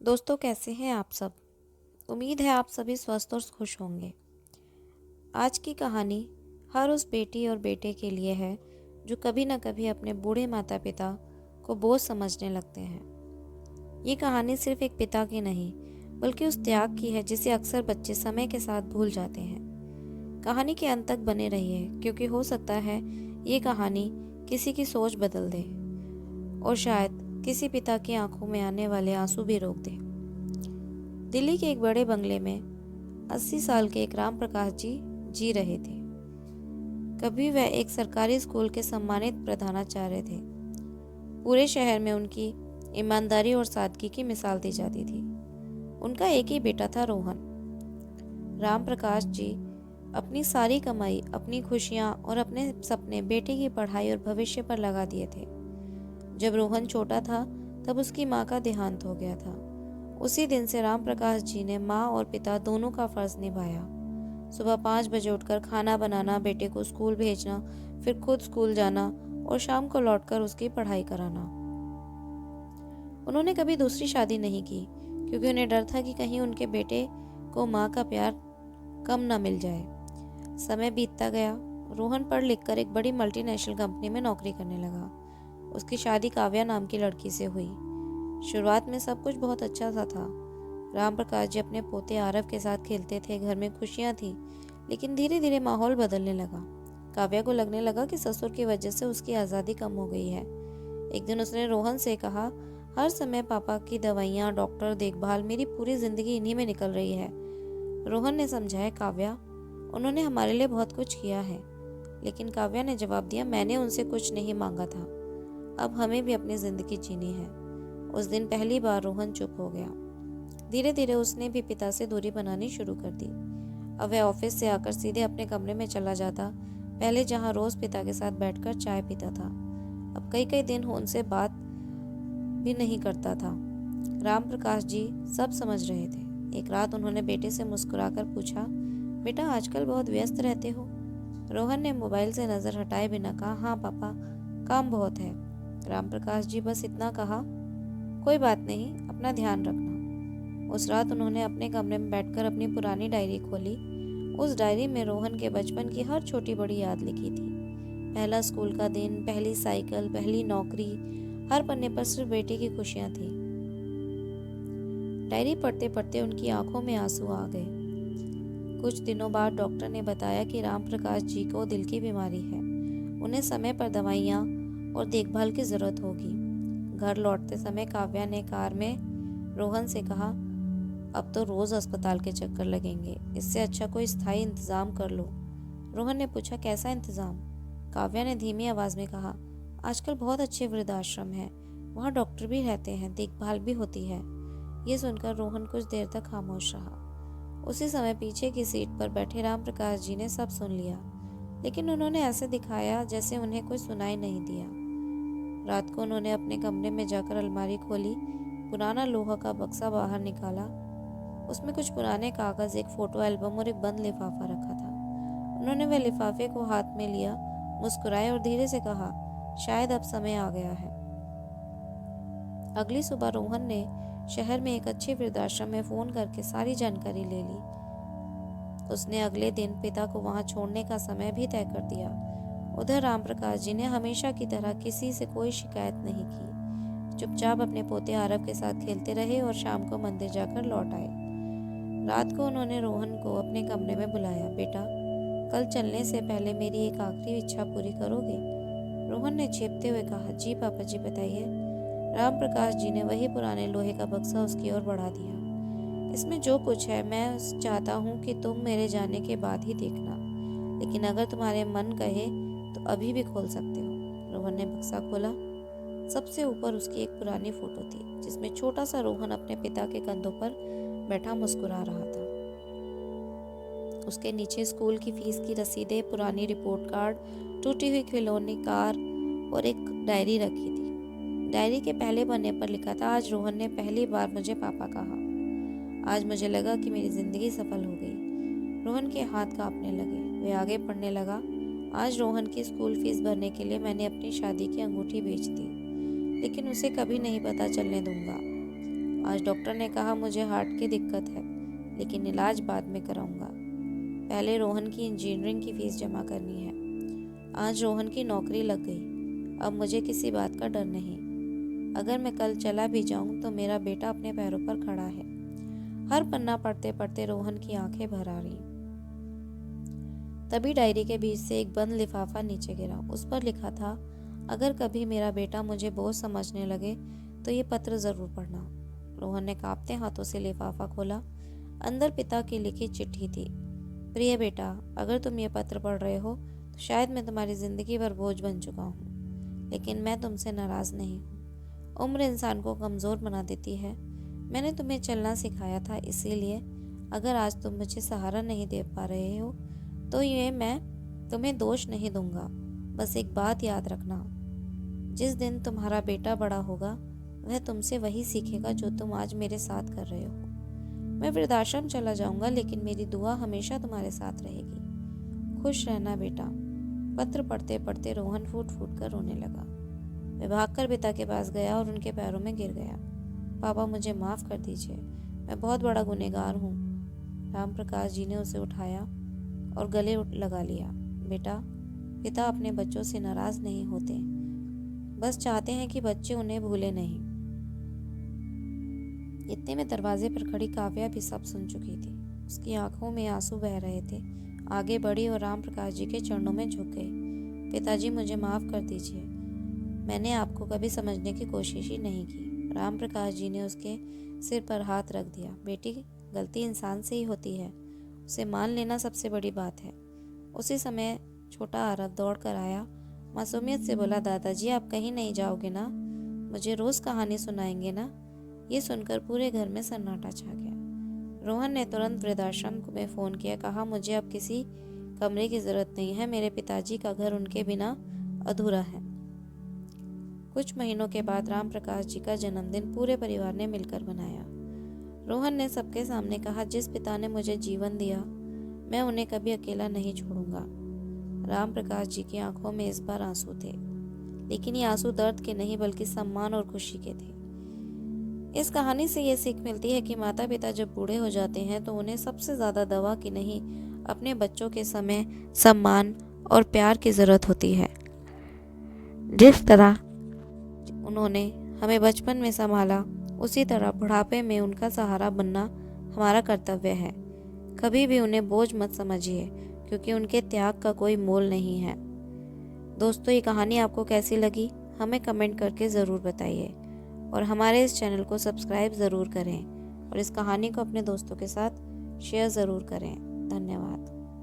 दोस्तों, कैसे हैं आप सब। उम्मीद है आप सभी स्वस्थ और खुश होंगे। आज की कहानी हर उस बेटी और बेटे के लिए है जो कभी न कभी अपने बूढ़े माता पिता को बोझ समझने लगते हैं। ये कहानी सिर्फ एक पिता की नहीं बल्कि उस त्याग की है जिसे अक्सर बच्चे समय के साथ भूल जाते हैं। कहानी के अंत तक बने रहिए क्योंकि हो सकता है ये कहानी किसी की सोच बदल दे और शायद किसी पिता की आंखों में आने वाले आंसू भी रोक दे। दिल्ली के एक बड़े बंगले में 80 साल के एक राम प्रकाश जी जी रहे थे। कभी वह एक सरकारी स्कूल के सम्मानित प्रधानाचार्य थे। पूरे शहर में उनकी ईमानदारी और सादगी की मिसाल दी जाती थी। उनका एक ही बेटा था, रोहन। राम प्रकाश जी अपनी सारी कमाई, अपनी खुशियां और अपने सपने बेटे की पढ़ाई और भविष्य पर लगा दिए थे। जब रोहन छोटा था तब उसकी माँ का देहांत हो गया था। उसी दिन से राम प्रकाश जी ने माँ और पिता दोनों का फर्ज निभाया। सुबह 5 बजे उठकर खाना बनाना, बेटे को स्कूल भेजना, फिर खुद स्कूल जाना और शाम को लौटकर उसकी पढ़ाई कराना। उन्होंने कभी दूसरी शादी नहीं की क्योंकि उन्हें डर था कि कहीं उनके बेटे को माँ का प्यार कम न मिल जाए। समय बीतता गया। रोहन पढ़ लिखकर एक बड़ी मल्टीनेशनल कंपनी में नौकरी करने लगा। उसकी शादी काव्या नाम की लड़की से हुई। शुरुआत में सब कुछ बहुत अच्छा सा था। राम प्रकाश जी अपने पोते आरव के साथ खेलते थे, घर में खुशियां थी। लेकिन धीरे धीरे माहौल बदलने लगा। काव्या को लगने लगा कि ससुर की वजह से उसकी आज़ादी कम हो गई है। एक दिन उसने रोहन से कहा, हर समय पापा की दवाइयाँ, डॉक्टर, देखभाल, मेरी पूरी जिंदगी इन्हीं में निकल रही है। रोहन ने समझाया, काव्या, उन्होंने हमारे लिए बहुत कुछ किया है। लेकिन काव्या ने जवाब दिया, मैंने उनसे कुछ नहीं मांगा था, अब हमें भी अपनी जिंदगी जीनी है। उस दिन पहली बार रोहन चुप हो गया। धीरे धीरे उसने भी पिता से दूरी बनानी शुरू कर दी। अब वह ऑफिस से आकर सीधे अपने कमरे में चला जाता। पहले जहां रोज पिता के साथ बैठकर चाय पीता था, अब कई कई दिन उनसे बात भी नहीं करता था। राम प्रकाश जी सब समझ रहे थे। एक रात उन्होंने बेटे से मुस्कुराकर पूछा, बेटा, आजकल बहुत व्यस्त रहते हो। रोहन ने मोबाइल से नजर हटाए बिना कहा, हाँ पापा, काम बहुत है। राम प्रकाश जी बस इतना कहा, कोई बात नहीं, अपना ध्यान रखना। उस रात उन्होंने अपने कमरे में बैठकर अपनी पुरानी डायरी खोली। उस डायरी में रोहन के बचपन की हर छोटी बड़ी याद लिखी थी। पहला स्कूल का दिन, पहली साइकिल, पहली नौकरी, हर पन्ने पर सिर्फ बेटे की खुशियां थी। डायरी पढ़ते पढ़ते उनकी आंखों में आंसू आ गए। कुछ दिनों बाद डॉक्टर ने बताया कि राम प्रकाश जी को दिल की बीमारी है। उन्हें समय पर दवाइयाँ और देखभाल की जरूरत होगी। घर लौटते समय काव्या ने कार में रोहन से कहा, अब तो रोज अस्पताल के चक्कर लगेंगे, इससे अच्छा कोई स्थायी इंतजाम कर लो। रोहन ने पूछा, कैसा इंतजाम। काव्या ने धीमी आवाज में कहा, आजकल बहुत अच्छे वृद्धाश्रम हैं, वहाँ डॉक्टर भी रहते हैं, देखभाल भी होती है। ये सुनकर रोहन कुछ देर तक खामोश रहा। उसी समय पीछे की सीट पर बैठे राम प्रकाश जी ने सब सुन लिया, लेकिन उन्होंने ऐसे दिखाया जैसे उन्हें कुछ सुनाई नहीं दिया। रात को उन्होंने अपने कमरे में जाकर अलमारी खोली, पुराना लोहा का बक्सा बाहर निकाला। उसमें कुछ पुराने कागज, एक फोटो एल्बम और एक बंद लिफाफा रखा था। उन्होंने वह लिफाफे को हाथ में लिया, मुस्कुराए और धीरे से कहा, शायद अब समय आ गया है। अगली सुबह रोहन ने शहर में एक अच्छे वृद्धाश्रम में फोन करके सारी जानकारी ले ली। उसने अगले दिन पिता को वहां छोड़ने का समय भी तय कर दिया। उधर राम प्रकाश जी ने हमेशा की तरह किसी से कोई शिकायत नहीं की। चुपचाप अपने पोते आरव के साथ खेलते रहे और शाम को मंदिर जाकर लौट आए। रात को उन्होंने रोहन को अपने कमरे में बुलाया, बेटा, कल चलने से पहले मेरी एक आखिरी इच्छा पूरी करोगे। रोहन ने चीखते हुए कहा, जी पापा जी, बताइए। राम प्रकाश जी ने वही पुराने लोहे का बक्सा उसकी ओर बढ़ा दिया। इसमें जो कुछ है, मैं चाहता हूँ कि तुम मेरे जाने के बाद ही देखना, लेकिन अगर तुम्हारे मन कहे तो अभी भी खोल सकते हो। रोहन ने बक्सा खोला। सबसे ऊपर उसकी एक पुरानी फोटो थी जिसमें छोटा सा रोहन अपने पिता के कंधों पर बैठा मुस्कुरा रहा था। उसके नीचे स्कूल की फीस की रसीदें, पुरानी रिपोर्ट कार्ड, टूटी हुई खिलौने कार और एक डायरी रखी थी। डायरी के पहले पन्ने पर लिखा था, आज रोहन ने पहली बार मुझे पापा कहा। आज मुझे लगा कि मेरी जिंदगी सफल हो गई। रोहन के हाथ कांपने लगे। वे आगे पढ़ने लगा, आज रोहन की स्कूल फीस भरने के लिए मैंने अपनी शादी की अंगूठी बेच दी, लेकिन उसे कभी नहीं पता चलने दूंगा। आज डॉक्टर ने कहा मुझे हार्ट की दिक्कत है, लेकिन इलाज बाद में कराऊंगा। पहले रोहन की इंजीनियरिंग की फीस जमा करनी है। आज रोहन की नौकरी लग गई। अब मुझे किसी बात का डर नहीं। अगर मैं कल चला भी जाऊं तो मेरा बेटा अपने पैरों पर खड़ा है। हर पन्ना पढ़ते पढ़ते रोहन की आंखें भर आ रही। तभी डायरी के बीच से एक बंद लिफाफा नीचे गिरा। उस पर लिखा था, अगर कभी मेरा बेटा मुझे बोझ समझने लगे तो ये पत्र जरूर पढ़ना। रोहन ने कांपते हाथों से लिफाफा खोला। अंदर पिता की लिखी चिट्ठी थी। प्रिय बेटा, अगर तुम ये पत्र पढ़ रहे हो तो शायद मैं तुम्हारी जिंदगी भर बोझ बन चुका हूँ, लेकिन मैं तुमसे नाराज नहीं हूँ। उम्र इंसान को कमजोर बना देती है। मैंने तुम्हें चलना सिखाया था, इसीलिए अगर आज तुम मुझे सहारा नहीं दे पा रहे हो तो ये मैं तुम्हें दोष नहीं दूंगा। बस एक बात याद रखना, जिस दिन तुम्हारा बेटा बड़ा होगा वह तुमसे वही सीखेगा जो तुम आज मेरे साथ कर रहे हो। मैं वृद्धाश्रम चला जाऊंगा, लेकिन मेरी दुआ हमेशा तुम्हारे साथ रहेगी। खुश रहना बेटा। पत्र पढ़ते पढ़ते रोहन फूट फूट कर रोने लगा। मैं भागकर पिता के पास गया और उनके पैरों में गिर गया। पापा, मुझे माफ़ कर दीजिए, मैं बहुत बड़ा गुनहगार हूँ। राम प्रकाश जी ने उसे उठाया और गले लगा लिया। बेटा, पिता अपने बच्चों से नाराज नहीं होते, बस चाहते हैं कि बच्चे उन्हें भूले नहीं। इतने में दरवाजे पर खड़ी काव्या भी सब सुन चुकी थी। उसकी आंखों में आंसू बह रहे थे। आगे बढ़ी और राम प्रकाश जी के चरणों में झुक गई। पिताजी, मुझे माफ़ कर दीजिए, मैंने आपको कभी समझने की कोशिश ही नहीं की। राम प्रकाश जी ने उसके सिर पर हाथ रख दिया। बेटी, गलती इंसान से ही होती है, उसे मान लेना सबसे बड़ी बात है। उसी समय छोटा आरव दौड़ कर आया। मासूमियत से बोला, दादाजी आप कहीं नहीं जाओगे ना? मुझे रोज़ कहानी सुनाएंगे ना? ये सुनकर पूरे घर में सन्नाटा छा गया। रोहन ने तुरंत वृद्धाश्रम में फ़ोन किया। कहा, मुझे अब किसी कमरे की ज़रूरत नहीं है, मेरे पिताजी का घर उनके बिना अधूरा है। कुछ महीनों के बाद राम प्रकाश जी का जन्मदिन पूरे परिवार ने मिलकर मनाया। रोहन ने सबके सामने कहा, जिस पिता ने मुझे जीवन दिया, मैं उन्हें कभी अकेला नहीं छोड़ूंगा। राम प्रकाश जी की आंखों में इस बार आंसू थे, लेकिन ये आंसू दर्द के नहीं बल्कि सम्मान और खुशी के थे। इस कहानी से ये सीख मिलती है कि माता पिता जब बूढ़े हो जाते हैं तो उन्हें सबसे ज़्यादा दवा की नहीं, अपने बच्चों के समय सम्मान और प्यार की ज़रूरत होती है। जिस तरह उन्होंने हमें बचपन में संभाला, उसी तरह बुढ़ापे में उनका सहारा बनना हमारा कर्तव्य है। कभी भी उन्हें बोझ मत समझिए, क्योंकि उनके त्याग का कोई मोल नहीं है। दोस्तों, ये कहानी आपको कैसी लगी हमें कमेंट करके ज़रूर बताइए, और हमारे इस चैनल को सब्सक्राइब ज़रूर करें, और इस कहानी को अपने दोस्तों के साथ शेयर ज़रूर करें। धन्यवाद।